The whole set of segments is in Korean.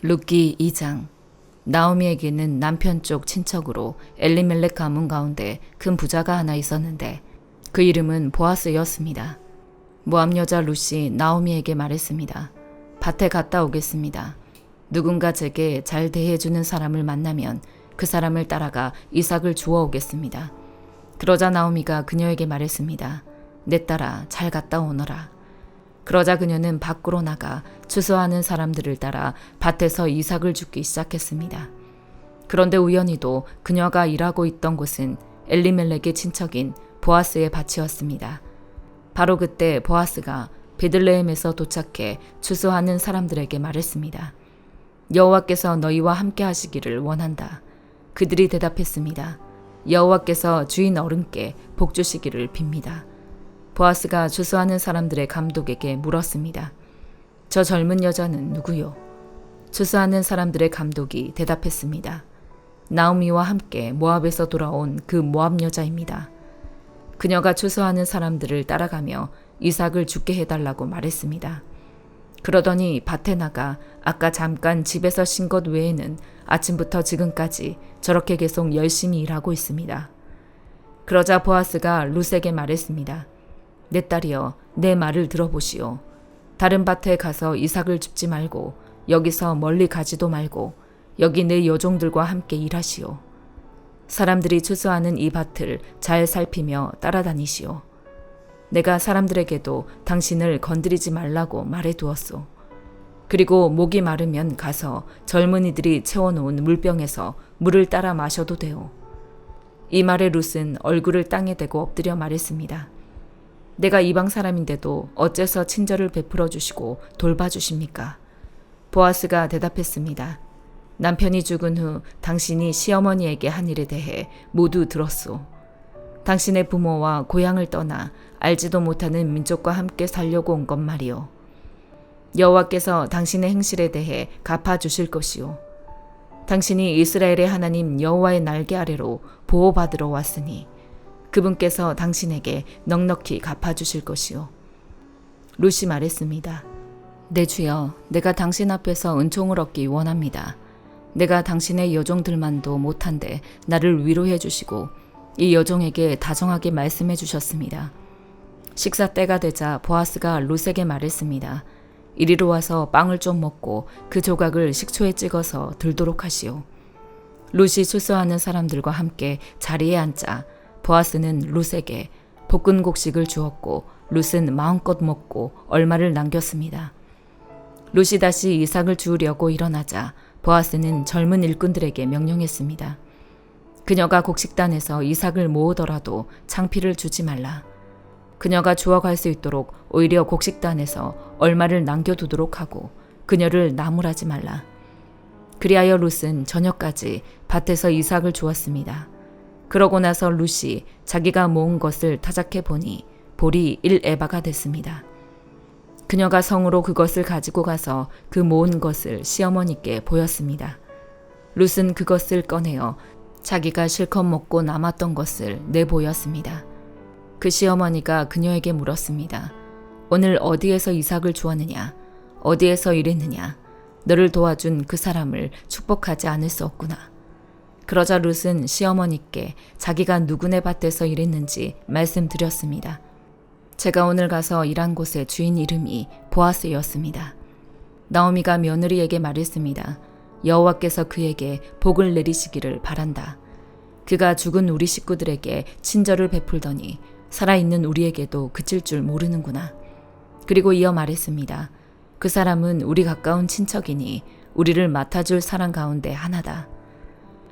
룻기 2장. 나오미에게는 남편 쪽 친척으로 엘리멜렉 가문 가운데 큰 부자가 하나 있었는데 그 이름은 보아스였습니다. 모압 여자 룻이 나오미에게 말했습니다. 밭에 갔다 오겠습니다. 누군가 제게 잘 대해주는 사람을 만나면 그 사람을 따라가 이삭을 주워 오겠습니다. 그러자 나오미가 그녀에게 말했습니다. 내 딸아, 잘 갔다 오너라. 그러자 그녀는 밖으로 나가 추수하는 사람들을 따라 밭에서 이삭을 줍기 시작했습니다. 그런데 우연히도 그녀가 일하고 있던 곳은 엘리멜렉의 친척인 보아스의 밭이었습니다. 바로 그때 보아스가 베들레헴에서 도착해 추수하는 사람들에게 말했습니다. 여호와께서 너희와 함께 하시기를 원한다. 그들이 대답했습니다. 여호와께서 주인 어른께 복 주시기를 빕니다. 보아스가 추수하는 사람들의 감독에게 물었습니다. 저 젊은 여자는 누구요? 추수하는 사람들의 감독이 대답했습니다. 나오미와 함께 모압에서 돌아온 그 모압 여자입니다. 그녀가 추수하는 사람들을 따라가며 이삭을 죽게 해달라고 말했습니다. 그러더니 밭에 나가 아까 잠깐 집에서 쉰 것 외에는 아침부터 지금까지 저렇게 계속 열심히 일하고 있습니다. 그러자 보아스가 룻에게 말했습니다. 내 딸이여, 내 말을 들어보시오. 다른 밭에 가서 이삭을 줍지 말고 여기서 멀리 가지도 말고 여기 내 여종들과 함께 일하시오. 사람들이 추수하는 이 밭을 잘 살피며 따라다니시오. 내가 사람들에게도 당신을 건드리지 말라고 말해두었소. 그리고 목이 마르면 가서 젊은이들이 채워놓은 물병에서 물을 따라 마셔도 돼요. 이 말에 룻은 얼굴을 땅에 대고 엎드려 말했습니다. 내가 이방 사람인데도 어째서 친절을 베풀어 주시고 돌봐주십니까? 보아스가 대답했습니다. 남편이 죽은 후 당신이 시어머니에게 한 일에 대해 모두 들었소. 당신의 부모와 고향을 떠나 알지도 못하는 민족과 함께 살려고 온 것 말이오. 여호와께서 당신의 행실에 대해 갚아주실 것이오. 당신이 이스라엘의 하나님 여호와의 날개 아래로 보호받으러 왔으니 그분께서 당신에게 넉넉히 갚아주실 것이오. 룻이 말했습니다. 내 주여, 내가 당신 앞에서 은총을 얻기 원합니다. 내가 당신의 여종들만도 못한데 나를 위로해 주시고 이 여종에게 다정하게 말씀해 주셨습니다. 식사 때가 되자 보아스가 룻에게 말했습니다. 이리로 와서 빵을 좀 먹고 그 조각을 식초에 찍어서 들도록 하시오. 룻이 추수하는 사람들과 함께 자리에 앉자 보아스는 룻에게 볶은 곡식을 주었고 룻은 마음껏 먹고 얼마를 남겼습니다. 룻이 다시 이삭을 주우려고 일어나자 보아스는 젊은 일꾼들에게 명령했습니다. 그녀가 곡식단에서 이삭을 모으더라도 창피를 주지 말라. 그녀가 주워갈 수 있도록 오히려 곡식단에서 얼마를 남겨두도록 하고 그녀를 나무라지 말라. 그리하여 룻은 저녁까지 밭에서 이삭을 주었습니다. 그러고 나서 룻이 자기가 모은 것을 타작해 보니 볼이 1에바가 됐습니다. 그녀가 성으로 그것을 가지고 가서 그 모은 것을 시어머니께 보였습니다. 룻은 그것을 꺼내어 자기가 실컷 먹고 남았던 것을 내보였습니다. 그 시어머니가 그녀에게 물었습니다. 오늘 어디에서 이삭을 주었느냐? 어디에서 일했느냐? 너를 도와준 그 사람을 축복하지 않을 수 없구나. 그러자 룻은 시어머니께 자기가 누구네 밭에서 일했는지 말씀드렸습니다. 제가 오늘 가서 일한 곳의 주인 이름이 보아스였습니다. 나오미가 며느리에게 말했습니다. 여호와께서 그에게 복을 내리시기를 바란다. 그가 죽은 우리 식구들에게 친절을 베풀더니 살아있는 우리에게도 그칠 줄 모르는구나. 그리고 이어 말했습니다. 그 사람은 우리 가까운 친척이니 우리를 맡아줄 사람 가운데 하나다.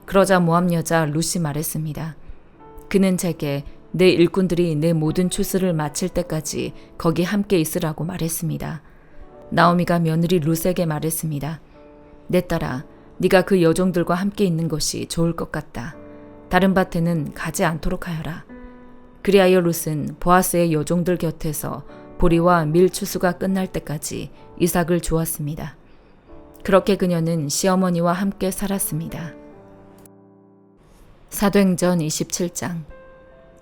그러자 모압 여자 룻이 말했습니다. 그는 제게 내 일꾼들이 내 모든 추수를 마칠 때까지 거기 함께 있으라고 말했습니다. 나오미가 며느리 룻에게 말했습니다. 내 딸아, 네가 그 여종들과 함께 있는 것이 좋을 것 같다. 다른 밭에는 가지 않도록 하여라. 그리하여 룻은 보아스의 여종들 곁에서 보리와 밀 추수가 끝날 때까지 이삭을 주었습니다. 그렇게 그녀는 시어머니와 함께 살았습니다. 사도행전 27장.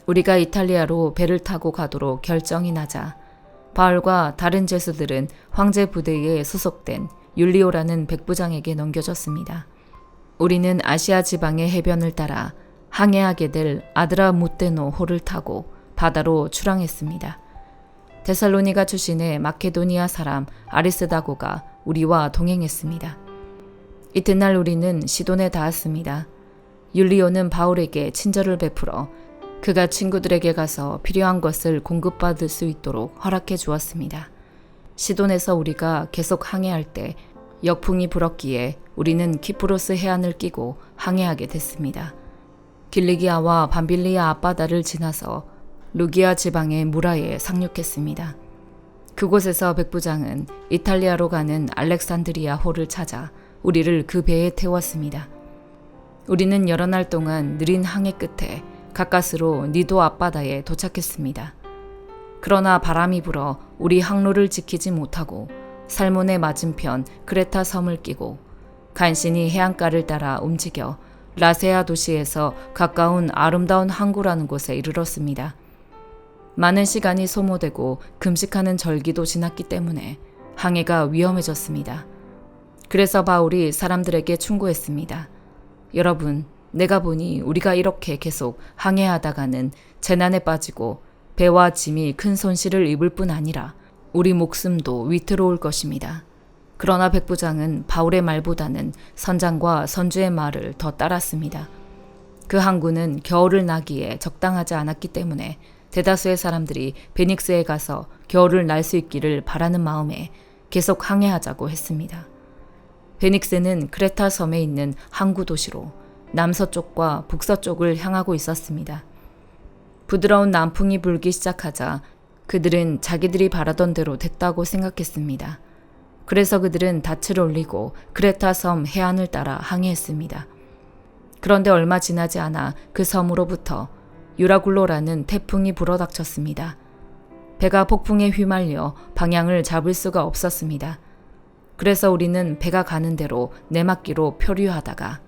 우리가 이탈리아로 배를 타고 가도록 결정이 나자 바울과 다른 죄수들은 황제 부대에 소속된 율리오라는 백부장에게 넘겨졌습니다. 우리는 아시아 지방의 해변을 따라 항해하게 될 아드라무테노 호를 타고 바다로 출항했습니다. 데살로니가 출신의 마케도니아 사람 아리스다고가 우리와 동행했습니다. 이튿날 우리는 시돈에 닿았습니다. 율리오는 바울에게 친절을 베풀어 그가 친구들에게 가서 필요한 것을 공급받을 수 있도록 허락해 주었습니다. 시돈에서 우리가 계속 항해할 때 역풍이 불었기에 우리는 키프로스 해안을 끼고 항해하게 됐습니다. 길리기아와 밤빌리아 앞바다를 지나서 루기아 지방의 무라에 상륙했습니다. 그곳에서 백부장은 이탈리아로 가는 알렉산드리아 호를 찾아 우리를 그 배에 태웠습니다. 우리는 여러 날 동안 느린 항해 끝에 가까스로 니도 앞바다에 도착했습니다. 그러나 바람이 불어 우리 항로를 지키지 못하고 살몬의 맞은편 크레타 섬을 끼고 간신히 해안가를 따라 움직여 라세아 도시에서 가까운 아름다운 항구라는 곳에 이르렀습니다. 많은 시간이 소모되고 금식하는 절기도 지났기 때문에 항해가 위험해졌습니다. 그래서 바울이 사람들에게 충고했습니다. 여러분, 내가 보니 우리가 이렇게 계속 항해하다가는 재난에 빠지고 배와 짐이 큰 손실을 입을 뿐 아니라 우리 목숨도 위태로울 것입니다. 그러나 백부장은 바울의 말보다는 선장과 선주의 말을 더 따랐습니다. 그 항구는 겨울을 나기에 적당하지 않았기 때문에 대다수의 사람들이 베닉스에 가서 겨울을 날 수 있기를 바라는 마음에 계속 항해하자고 했습니다. 베닉스는 크레타 섬에 있는 항구 도시로 남서쪽과 북서쪽을 향하고 있었습니다. 부드러운 남풍이 불기 시작하자 그들은 자기들이 바라던 대로 됐다고 생각했습니다. 그래서 그들은 닻을 올리고 크레타 섬 해안을 따라 항해했습니다. 그런데 얼마 지나지 않아 그 섬으로부터 유라굴로라는 태풍이 불어닥쳤습니다. 배가 폭풍에 휘말려 방향을 잡을 수가 없었습니다. 그래서 우리는 배가 가는 대로 내막기로 표류하다가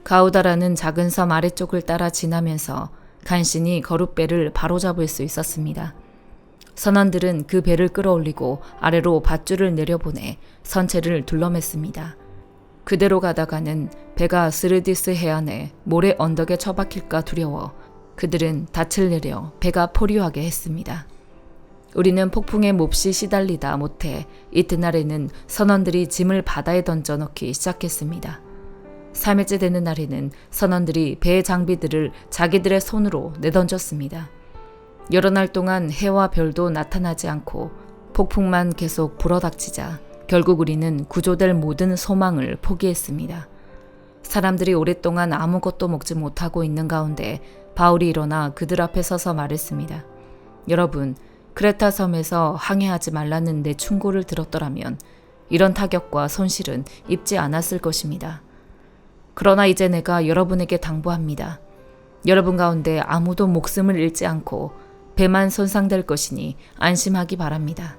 가우다라는 작은 섬 아래쪽을 따라 지나면서 간신히 거룻배를 바로잡을 수 있었습니다. 선원들은 그 배를 끌어올리고 아래로 밧줄을 내려보내 선체를 둘러맸습니다. 그대로 가다가는 배가 스르디스 해안에 모래 언덕에 처박힐까 두려워 그들은 닻을 내려 배가 포류하게 했습니다. 우리는 폭풍에 몹시 시달리다 못해 이튿날에는 선원들이 짐을 바다에 던져 넣기 시작했습니다. 3일째 되는 날에는 선원들이 배의 장비들을 자기들의 손으로 내던졌습니다. 여러 날 동안 해와 별도 나타나지 않고 폭풍만 계속 불어닥치자 결국 우리는 구조될 모든 소망을 포기했습니다. 사람들이 오랫동안 아무것도 먹지 못하고 있는 가운데 바울이 일어나 그들 앞에 서서 말했습니다. 여러분, 크레타 섬에서 항해하지 말라는 내 충고를 들었더라면 이런 타격과 손실은 입지 않았을 것입니다. 그러나 이제 내가 여러분에게 당부합니다. 여러분 가운데 아무도 목숨을 잃지 않고 배만 손상될 것이니 안심하기 바랍니다.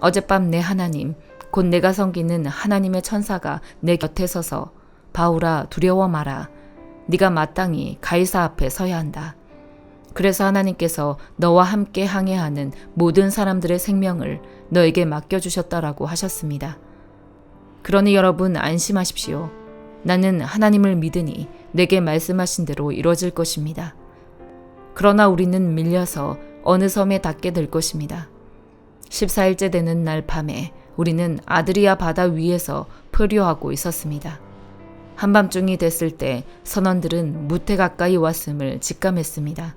어젯밤 내 하나님, 곧 내가 섬기는 하나님의 천사가 내 곁에 서서 바울아 두려워 마라. 네가 마땅히 가이사 앞에 서야 한다. 그래서 하나님께서 너와 함께 항해하는 모든 사람들의 생명을 너에게 맡겨주셨다라고 하셨습니다. 그러니 여러분 안심하십시오. 나는 하나님을 믿으니 내게 말씀하신 대로 이루어질 것입니다. 그러나 우리는 밀려서 어느 섬에 닿게 될 것입니다. 14일째 되는 날 밤에 우리는 아드리아 바다 위에서 표류하고 있었습니다. 한밤중이 됐을 때 선원들은 무태 가까이 왔음을 직감했습니다.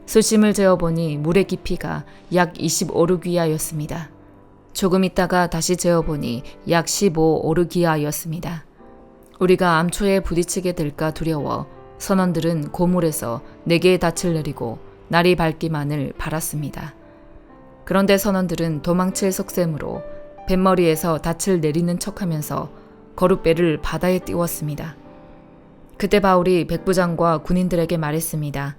수심을 재어보니 물의 깊이가 약 25오르기아였습니다. 조금 있다가 다시 재어보니 약 15오르기아였습니다. 우리가 암초에 부딪히게 될까 두려워 선원들은 고물에서 4개의 닻을 내리고 날이 밝기만을 바랐습니다. 그런데 선원들은 도망칠 속셈으로 뱃머리에서 닻을 내리는 척하면서 거룻배를 바다에 띄웠습니다. 그때 바울이 백부장과 군인들에게 말했습니다.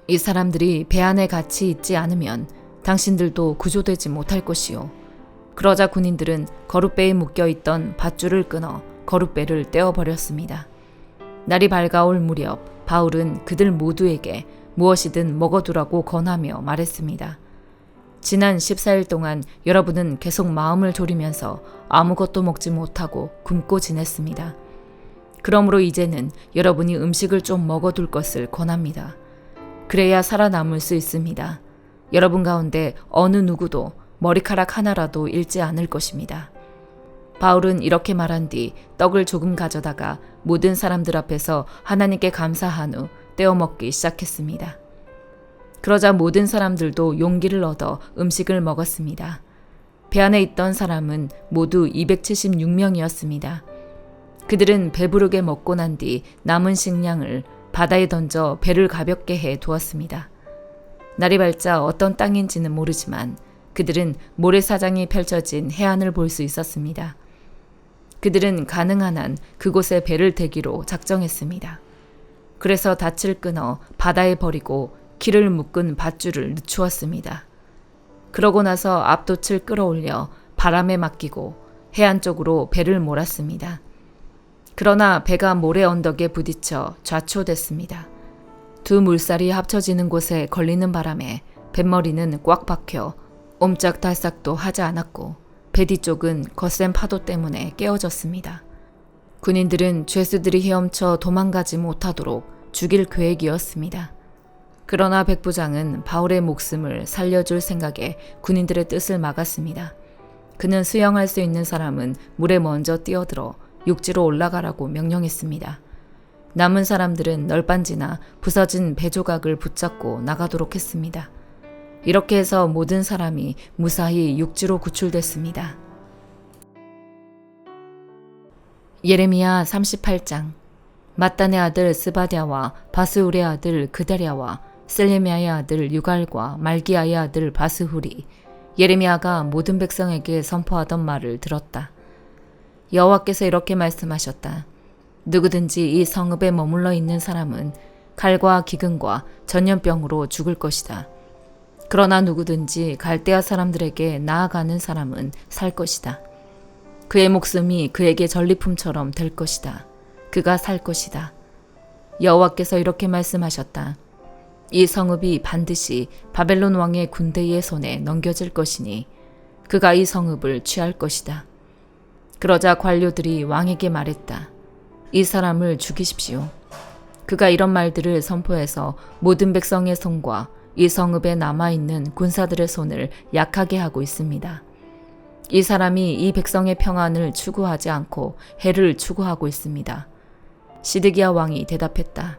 이 사람들이 배 안에 같이 있지 않으면 당신들도 구조되지 못할 것이요. 그러자 군인들은 거룻배에 묶여있던 밧줄을 끊어 거룻배를 떼어버렸습니다. 날이 밝아올 무렵 바울은 그들 모두에게 무엇이든 먹어두라고 권하며 말했습니다. 지난 14일 동안 여러분은 계속 마음을 졸이면서 아무것도 먹지 못하고 굶고 지냈습니다. 그러므로 이제는 여러분이 음식을 좀 먹어둘 것을 권합니다. 그래야 살아남을 수 있습니다. 여러분 가운데 어느 누구도 머리카락 하나라도 잃지 않을 것입니다. 바울은 이렇게 말한 뒤 떡을 조금 가져다가 모든 사람들 앞에서 하나님께 감사한 후 떼어 먹기 시작했습니다. 그러자 모든 사람들도 용기를 얻어 음식을 먹었습니다. 배 안에 있던 사람은 모두 276명이었습니다. 그들은 배부르게 먹고 난 뒤 남은 식량을 바다에 던져 배를 가볍게 해 두었습니다. 날이 밝자 어떤 땅인지는 모르지만 그들은 모래사장이 펼쳐진 해안을 볼 수 있었습니다. 그들은 가능한 한 그곳에 배를 대기로 작정했습니다. 그래서 닻을 끊어 바다에 버리고 키를 묶은 밧줄을 늦추었습니다. 그러고 나서 앞돛을 끌어올려 바람에 맡기고 해안 쪽으로 배를 몰았습니다. 그러나 배가 모래 언덕에 부딪혀 좌초됐습니다. 두 물살이 합쳐지는 곳에 걸리는 바람에 뱃머리는 꽉 박혀 옴짝달싹도 하지 않았고 배 뒤쪽은 거센 파도 때문에 깨어졌습니다. 군인들은 죄수들이 헤엄쳐 도망가지 못하도록 죽일 계획이었습니다. 그러나 백부장은 바울의 목숨을 살려줄 생각에 군인들의 뜻을 막았습니다. 그는 수영할 수 있는 사람은 물에 먼저 뛰어들어 육지로 올라가라고 명령했습니다. 남은 사람들은 널빤지나 부서진 배 조각을 붙잡고 나가도록 했습니다. 이렇게 해서 모든 사람이 무사히 육지로 구출됐습니다. 예레미야 38장. mat단의 아들 스바랴와 바스훌의 아들 그다랴와 셀레미야의 아들 유갈과 말기야의 아들 바스훌이 예레미야가 모든 백성에게 선포하던 말을 들었다. 여호와께서 이렇게 말씀하셨다. 누구든지 이 성읍에 머물러 있는 사람은 칼과 기근과 전염병으로 죽을 것이다. 그러나 누구든지 갈대아 사람들에게 나아가는 사람은 살 것이다. 그의 목숨이 그에게 전리품처럼 될 것이다. 그가 살 것이다. 여호와께서 이렇게 말씀하셨다. 이 성읍이 반드시 바벨론 왕의 군대의 손에 넘겨질 것이니 그가 이 성읍을 취할 것이다. 그러자 관료들이 왕에게 말했다. 이 사람을 죽이십시오. 그가 이런 말들을 선포해서 모든 백성의 손과 이 성읍에 남아있는 군사들의 손을 약하게 하고 있습니다. 이 사람이 이 백성의 평안을 추구하지 않고 해를 추구하고 있습니다. 시드기야 왕이 대답했다.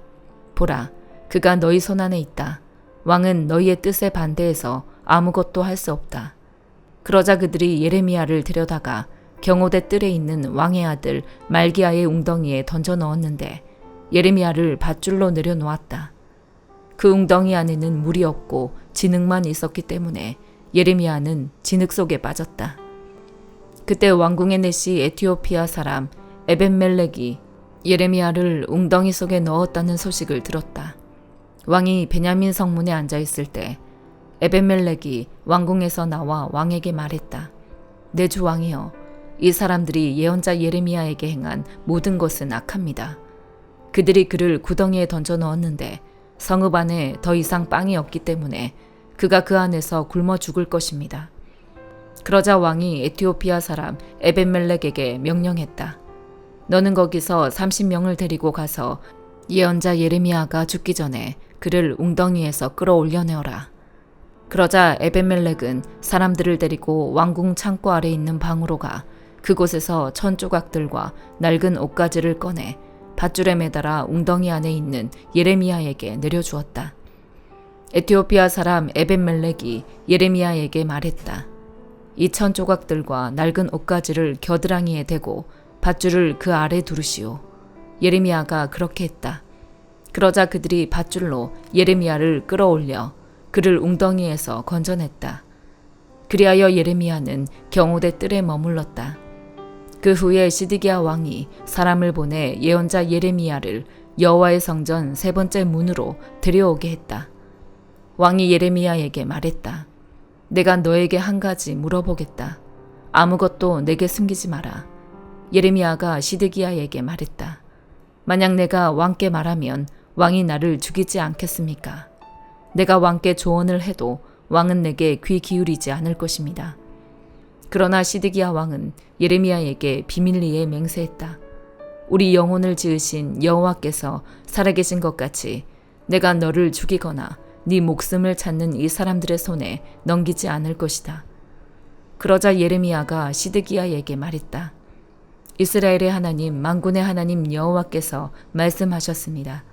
보라, 그가 너희 손안에 있다. 왕은 너희의 뜻에 반대해서 아무것도 할 수 없다. 그러자 그들이 예레미야를 데려다가 경호대 뜰에 있는 왕의 아들 말기야의 웅덩이에 던져 넣었는데 예레미야를 밧줄로 내려놓았다. 그 웅덩이 안에는 물이 없고 진흙만 있었기 때문에 예레미야는 진흙 속에 빠졌다. 그때 왕궁의 내시 에티오피아 사람 에벤멜렉이 예레미야를 웅덩이 속에 넣었다는 소식을 들었다. 왕이 베냐민 성문에 앉아 있을 때 에벤멜렉이 왕궁에서 나와 왕에게 말했다. 내 주 왕이여, 이 사람들이 예언자 예레미야에게 행한 모든 것은 악합니다. 그들이 그를 구덩이에 던져 넣었는데 성읍 안에 더 이상 빵이 없기 때문에 그가 그 안에서 굶어 죽을 것입니다. 그러자 왕이 에티오피아 사람 에벤멜렉에게 명령했다. 너는 거기서 30명을 데리고 가서 예언자 예레미야가 죽기 전에 그를 웅덩이에서 끌어올려내어라. 그러자 에벤멜렉은 사람들을 데리고 왕궁 창고 아래 있는 방으로 가 그곳에서 천 조각들과 낡은 옷가지를 꺼내 밧줄에 매달아 웅덩이 안에 있는 예레미야에게 내려주었다. 에티오피아 사람 에벤멜렉이 예레미야에게 말했다. 이 천 조각들과 낡은 옷가지를 겨드랑이에 대고 밧줄을 그 아래 두르시오. 예레미야가 그렇게 했다. 그러자 그들이 밧줄로 예레미야를 끌어올려 그를 웅덩이에서 건져냈다. 그리하여 예레미야는 경호대 뜰에 머물렀다. 그 후에 시드기야 왕이 사람을 보내 예언자 예레미야를 여호와의 성전 세 번째 문으로 들여오게 했다. 왕이 예레미야에게 말했다. 내가 너에게 한 가지 물어보겠다. 아무것도 내게 숨기지 마라. 예레미야가 시드기야에게 말했다. 만약 내가 왕께 말하면 왕이 나를 죽이지 않겠습니까? 내가 왕께 조언을 해도 왕은 내게 귀 기울이지 않을 것입니다. 그러나 시드기야 왕은 예레미야에게 비밀리에 맹세했다. 우리 영혼을 지으신 여호와께서 살아계신 것 같이 내가 너를 죽이거나 네 목숨을 찾는 이 사람들의 손에 넘기지 않을 것이다. 그러자 예레미야가 시드기야에게 말했다. 이스라엘의 하나님 만군의 하나님 여호와께서 말씀하셨습니다.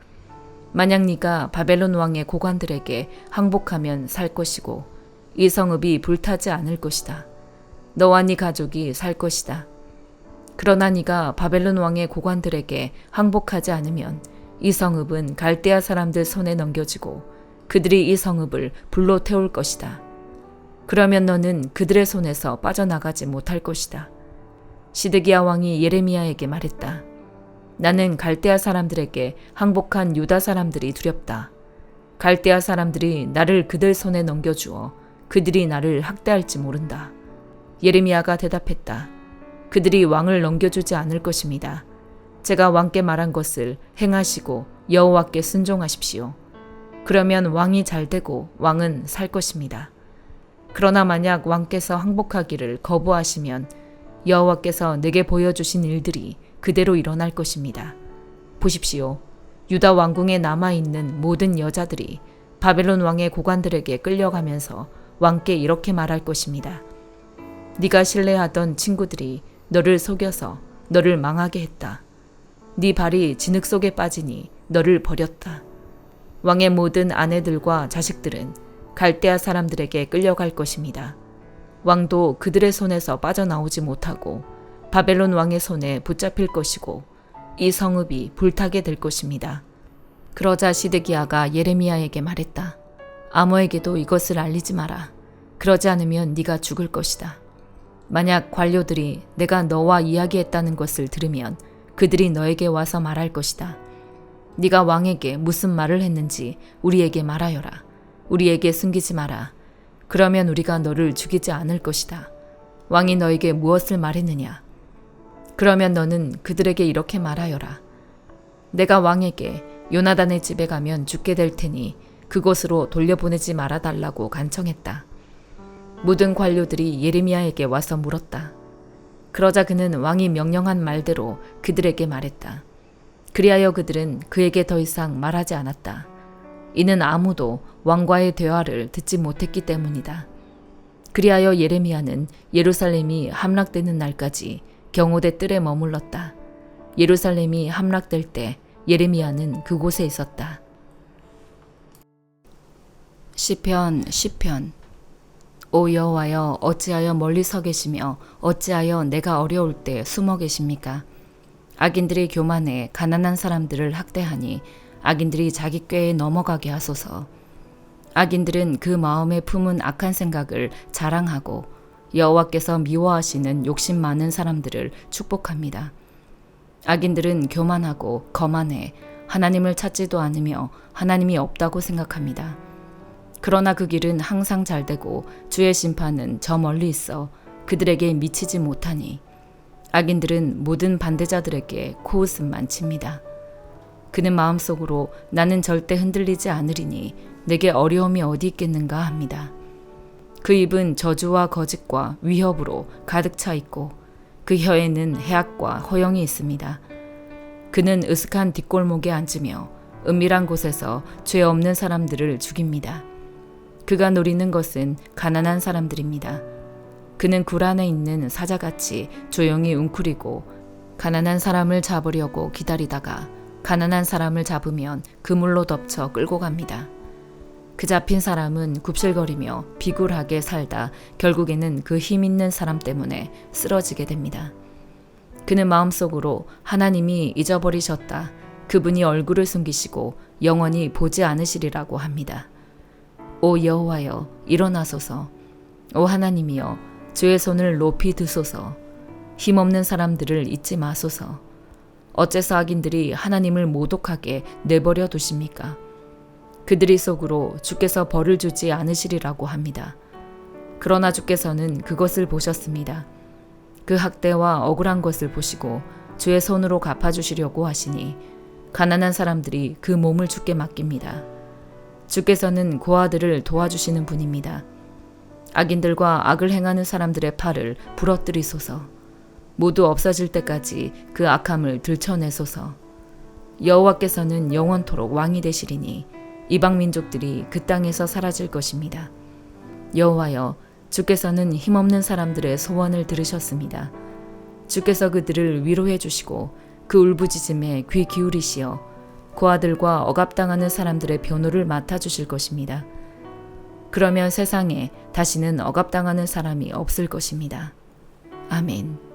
만약 네가 바벨론 왕의 고관들에게 항복하면 살 것이고 이 성읍이 불타지 않을 것이다. 너와 네 가족이 살 것이다. 그러나 네가 바벨론 왕의 고관들에게 항복하지 않으면 이 성읍은 갈대아 사람들 손에 넘겨지고 그들이 이 성읍을 불로 태울 것이다. 그러면 너는 그들의 손에서 빠져나가지 못할 것이다. 시드기야 왕이 예레미야에게 말했다. 나는 갈대아 사람들에게 항복한 유다 사람들이 두렵다. 갈대아 사람들이 나를 그들 손에 넘겨주어 그들이 나를 학대할지 모른다. 예레미야가 대답했다. 그들이 왕을 넘겨주지 않을 것입니다. 제가 왕께 말한 것을 행하시고 여호와께 순종하십시오. 그러면 왕이 잘되고 왕은 살 것입니다. 그러나 만약 왕께서 항복하기를 거부하시면 여호와께서 내게 보여주신 일들이 그대로 일어날 것입니다. 보십시오. 유다 왕궁에 남아있는 모든 여자들이 바벨론 왕의 고관들에게 끌려가면서 왕께 이렇게 말할 것입니다. 네가 신뢰하던 친구들이 너를 속여서 너를 망하게 했다. 네 발이 진흙 속에 빠지니 너를 버렸다. 왕의 모든 아내들과 자식들은 갈대아 사람들에게 끌려갈 것입니다. 왕도 그들의 손에서 빠져나오지 못하고 바벨론 왕의 손에 붙잡힐 것이고 이 성읍이 불타게 될 것입니다. 그러자 시드기야가 예레미야에게 말했다. 아무에게도 이것을 알리지 마라. 그러지 않으면 네가 죽을 것이다. 만약 관료들이 내가 너와 이야기했다는 것을 들으면 그들이 너에게 와서 말할 것이다. 네가 왕에게 무슨 말을 했는지 우리에게 말하여라. 우리에게 숨기지 마라. 그러면 우리가 너를 죽이지 않을 것이다. 왕이 너에게 무엇을 말했느냐? 그러면 너는 그들에게 이렇게 말하여라. 내가 왕에게 요나단의 집에 가면 죽게 될 테니 그곳으로 돌려보내지 말아달라고 간청했다. 모든 관료들이 예레미야에게 와서 물었다. 그러자 그는 왕이 명령한 말대로 그들에게 말했다. 그리하여 그들은 그에게 더 이상 말하지 않았다. 이는 아무도 왕과의 대화를 듣지 못했기 때문이다. 그리하여 예레미야는 예루살렘이 함락되는 날까지 경호대 뜰에 머물렀다. 예루살렘이 함락될 때 예레미야는 그곳에 있었다. 시편 10편. 오 여호와여, 어찌하여 멀리 서 계시며 어찌하여 내가 어려울 때 숨어 계십니까? 악인들이 교만해 가난한 사람들을 학대하니 악인들이 자기 꾀에 넘어가게 하소서. 악인들은 그 마음에 품은 악한 생각을 자랑하고 여호와께서 미워하시는 욕심 많은 사람들을 축복합니다. 악인들은 교만하고 거만해 하나님을 찾지도 않으며 하나님이 없다고 생각합니다. 그러나 그 길은 항상 잘되고 주의 심판은 저 멀리 있어 그들에게 미치지 못하니 악인들은 모든 반대자들에게 코웃음만 칩니다. 그는 마음속으로 나는 절대 흔들리지 않으리니 내게 어려움이 어디 있겠는가 합니다. 그 입은 저주와 거짓과 위협으로 가득 차 있고 그 혀에는 해악과 허영이 있습니다. 그는 으슥한 뒷골목에 앉으며 은밀한 곳에서 죄 없는 사람들을 죽입니다. 그가 노리는 것은 가난한 사람들입니다. 그는 굴 안에 있는 사자같이 조용히 웅크리고 가난한 사람을 잡으려고 기다리다가 가난한 사람을 잡으면 그물로 덮쳐 끌고 갑니다. 그 잡힌 사람은 굽실거리며 비굴하게 살다 결국에는 그 힘 있는 사람 때문에 쓰러지게 됩니다. 그는 마음속으로 하나님이 잊어버리셨다. 그분이 얼굴을 숨기시고 영원히 보지 않으시리라고 합니다. 오 여호와여, 일어나소서. 오 하나님이여, 주의 손을 높이 드소서. 힘없는 사람들을 잊지 마소서. 어째서 악인들이 하나님을 모독하게 내버려 두십니까? 그들이 속으로 주께서 벌을 주지 않으시리라고 합니다. 그러나 주께서는 그것을 보셨습니다. 그 학대와 억울한 것을 보시고 주의 손으로 갚아주시려고 하시니 가난한 사람들이 그 몸을 주께 맡깁니다. 주께서는 고아들을 도와주시는 분입니다. 악인들과 악을 행하는 사람들의 팔을 부러뜨리소서. 모두 없어질 때까지 그 악함을 들춰내소서. 여호와께서는 영원토록 왕이 되시리니 이방 민족들이 그 땅에서 사라질 것입니다. 여호와여, 주께서는 힘없는 사람들의 소원을 들으셨습니다. 주께서 그들을 위로해 주시고 그 울부짖음에 귀 기울이시어 고아들과 억압당하는 사람들의 변호를 맡아주실 것입니다. 그러면 세상에 다시는 억압당하는 사람이 없을 것입니다. 아멘.